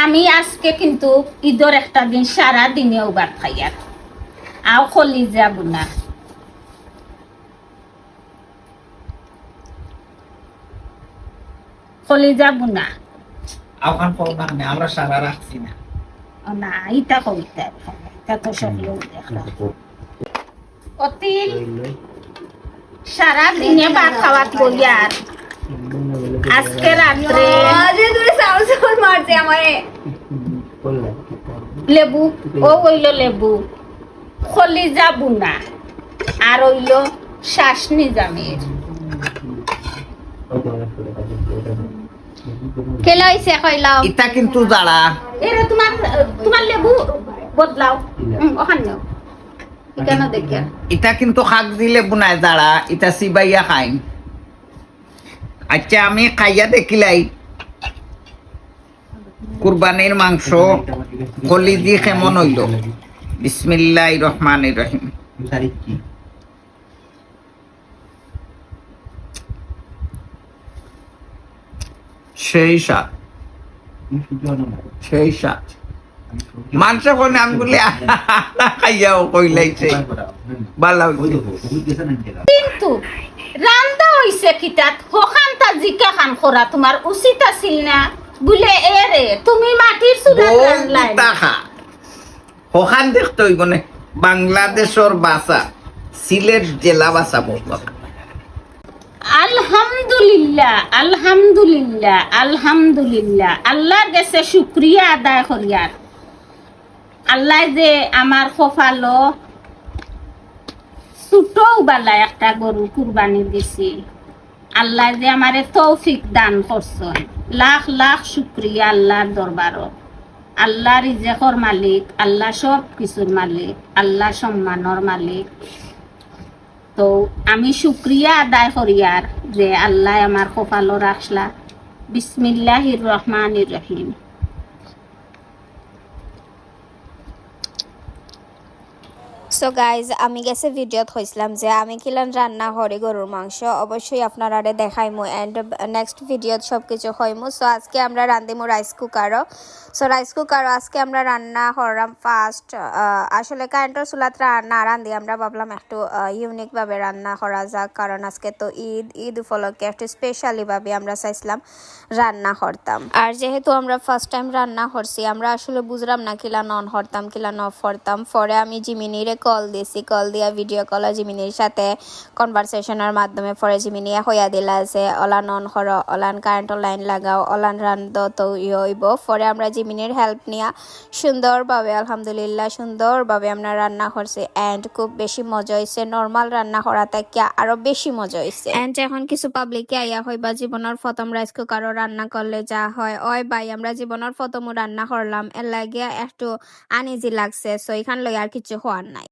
আমি আজকে কিন্তু ঈদের একটা দিন সারা দিনে ওবার খাই আর কলিজা বুনা কলিজা বুনা আওখান ফলনা না আমরা সারা রাখছি না না ইটা কবিতা তা তো সব লোক দেখলাম অতিল সারা দিনে ভাত খাওয়াত বলিয়ার আজকে রাত্রে মারছে আমারে লেবু ও হইল লেবু কলিজা বুনা আর হইল শাসনি জামের কেলা হইছে কইলাও এটা কিন্তু জাড়া এরে তোমার লেবু বদলাও ওখানে নাও এখানে দেখে এটা কিন্তু শাক দিলে বুনায় জাড়া এটা সিবাইয়া খাই আচ্ছা আমি খাইয়া দেখিলাই কুরবানির মাংস কলিজি কেমন হইল বিসমিল্লাহির রহমানির রহিম সেই স্বাদ সেই স্বাদ মাংস কোনে আমি বলি খাইয়াও কইলাইছে ভালো কিন্তু রান্দা হইছে কিতাত হখানটা জিকা খান খরা তোমার উচিত আছিল না বলে এরে তুমি মাটির চুলাত রান্নলাই টাকা হখান দেখতে হইব না বাংলাদেশের ভাষা সিলেট জেলা ভাষা বলবো আলহামদুলিল্লাহ আলহামদুলিল্লাহ আলহামদুলিল্লাহ আল্লাহর কাছে শুকরিয়া আদায় করিয়ার আল্লাহ যে আমার কপালো ছোট বালা একটা গরু কুরবানি দিছি আল্লাহ যে আমারে তৌফিক দান করছেন লাখ লাখ শুকরিয়া আল্লাহর দরবারত আল্লাহ রিজেকর মালিক আল্লাহ সব কিছুর মালিক আল্লাহ সম্মানের মালিক তো আমি শুক্রিয়া আদায় করিয়ার যে আল্লাহ আমার কপালো রাখলা বিসমিল্লাহির রহমানির রহিম সো গাইজ আমি গেছে ভিডিওত হইছিলাম যে আমি কিলান রান্না হরি গরুর মাংস অবশ্যই আপনারা দেখাইমু এন্ড নেক্সট ভিডিওত সব কিছু হইমু সো আজকে আমরা রান্দিমু রাইস কুকারও সো রাইস কুকারও আজকে আমরা রান্না হরাম ফার্স্ট আসলে কারেন্টের চুলাত না রান্ধি আমরা ভাবলাম একটু ইউনিক ভাবে রান্না করা যাক কারণ আজকে তো ঈদ উপলক্ষে একটু স্পেশালি ভাবে আমরা চাইছিলাম রান্না করতাম আর যেহেতু আমরা ফার্স্ট টাইম রান্না করছি আমরা আসলে বুঝলাম না কিলা নন হরতাম কিলা অফ করতাম পরে আমি জিমিনিরে কল দিয়েছি কল দিয়া ভিডিও কল জিমিনির সাথে কনভারসেশনের মাধ্যমে পরে জিমিনিয়া হইয়া দিলা যে অলান অন কর অলান কারেন্টের লাইন লাগাও অলান রান্ধ তো হইব পরে আমরা জিমিনির হেল্প নিয়া সুন্দরভাবে আলহামদুলিল্লাহ সুন্দরভাবে আমরা রান্না করছি এন্ড খুব বেশি মজা হয়েছে নর্মাল রান্না করা থেকে আরো বেশি মজা হয়েছে এন্ড এখন কিছু পাবলিকে আইয়া হইবা জীবনের প্রথম রাইস কুকারও রান্না করলে যা হয় ওই ভাই আমরা জীবনের প্রথম রান্না করলাম এর লাগিয়া একটু আনইজি লাগছে সো এখান লই আর কিছু হওয়ার নাই।